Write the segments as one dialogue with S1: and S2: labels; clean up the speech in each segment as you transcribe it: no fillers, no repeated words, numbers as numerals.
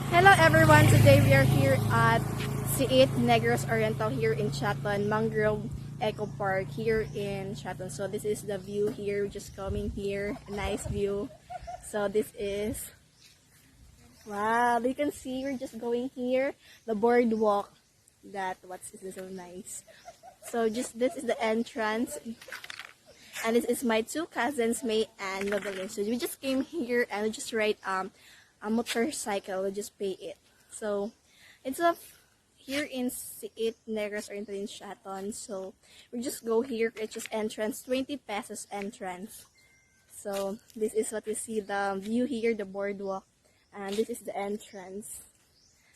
S1: Hello everyone! Today we are here at C8 Negros Oriental here in Chaton, Mangrove Eco Park here in Chaton. So this is the view here, just coming here, a nice view. So this is, wow, you can see we're just going here, the boardwalk. What's this is so nice. So this is the entrance. And this is my two cousins, May and Madeline. So we just came here and we just ride a motorcycle. We just pay it. So it's up here in C8 Negros Oriental in Chaton. So we just go here. It's just entrance, 20 pesos entrance. So this is what you see, the view here, the boardwalk, and this is the entrance.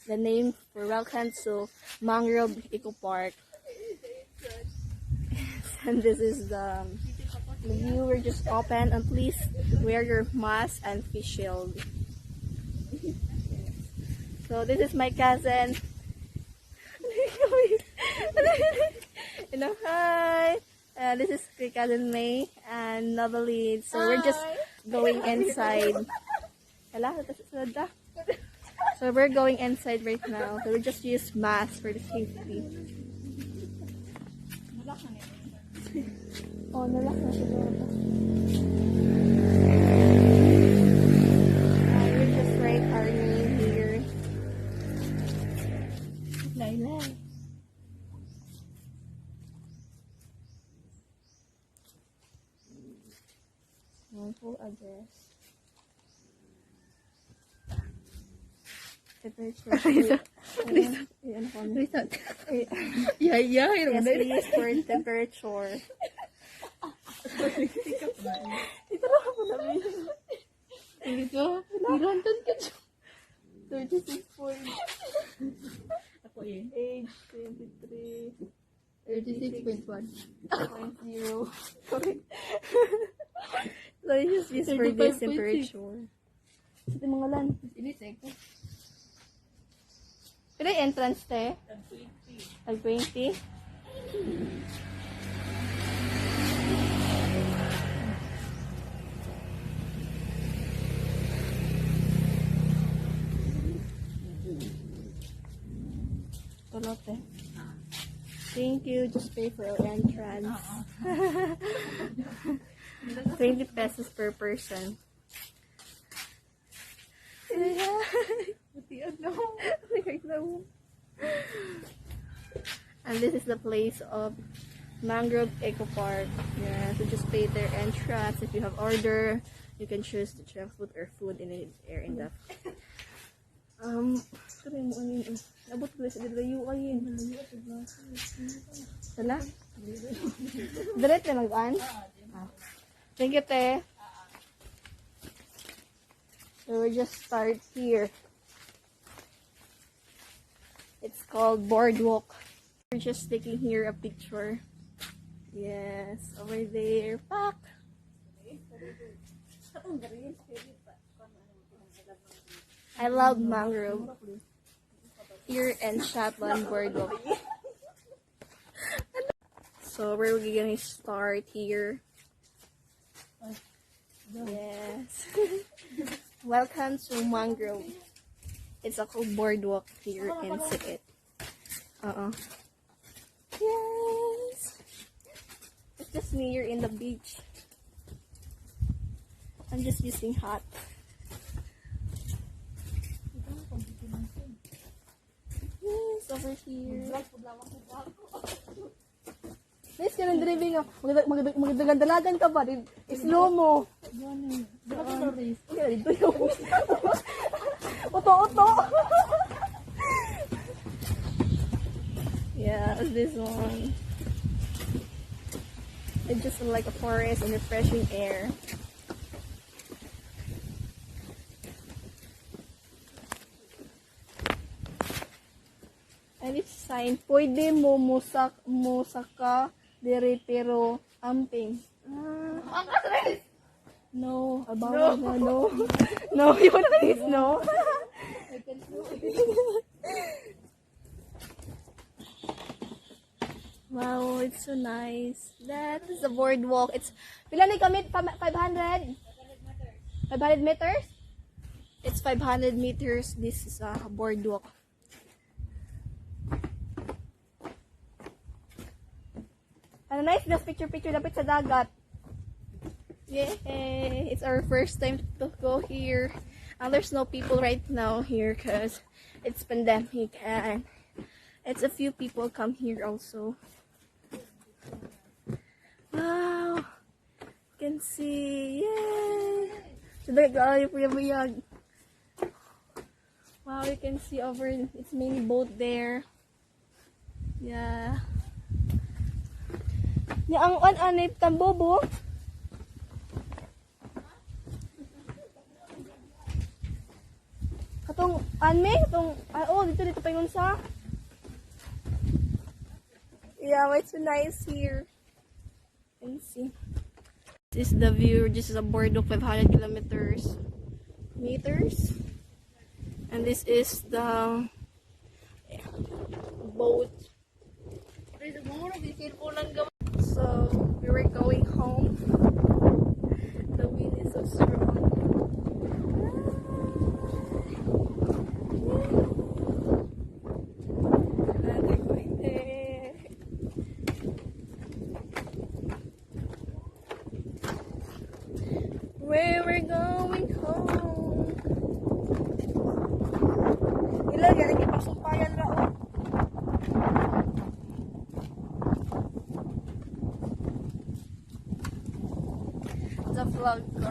S1: The name for welcome to Mangrove Eco Park. And this is the view. We're just open, and please wear your mask and face shield. So this is my cousin. You know, hi. This is my cousin May and Natalie. So we're just going inside. So we're going inside right now. So we just use masks for the safety. Oh, nalak na siya. We just write our name here. Laila. Full address. Riza.
S2: Yeah.
S1: Yes, please for temperature.
S2: Ito lang ako namin. Ito, nirantan ka dyan. 36 point. Ako yun.
S1: Age 23.
S2: 36.1.
S1: 0. Correct. So this is for this temperature. Sa mga lan.
S2: Ini seko.
S1: Pero entrance te? Tag 20. Tolote. Thank you. Just pay for our entrance. 20 pesos per person. And this is the place of Mangrove Eco Park. Yeah, so just pay their entrance. If you have order, you can choose to try food or food in the air in the abot ko sa dalayo ay sala direct na mag-an. Thank you te. So we just start here. It's called Boardwalk. We're just taking here a picture. Yes, over there. Fuck. I love Mangrove. Here in Chaton Boardwalk. So we're gonna start here. Yes. Welcome to Mangrove. It's a cool boardwalk here in C8. Yes. It's just near in the beach. I'm just using hot. Yes, over here. Nice ka ng driving. Magdagandalagan ka ba? Slow mo. Oto. Yeah, this one. It's just like a forest and refreshing air. And it's sign, pwede mo musaka dire pero amping.
S2: Ang kasres!
S1: No, about no. No, you want to say no?
S2: I can do it.
S1: Wow, it's so nice. That is the boardwalk. It's pila ni kami 500? 500 meters? It's 500 meters. This is a boardwalk. Ano nice, just picture lapit sa dagat. Yay! It's our first time to go here. And there's no people right now here because it's pandemic and it's a few people come here also. Wow! You can see. Yay! Wow, you can see over it's mini boat there. Yeah. Yang ang anip tambobo. Katong anme, katong dito pa yung sa. Yeah, it's so nice here. You can see. This is the view. This is a boardwalk 500 meters. And this is the boat. So we were going home. The wind is so strong. And we're going there. Where we're going home. Ilagay lagi pasumpayan ra oh. The vlog ko.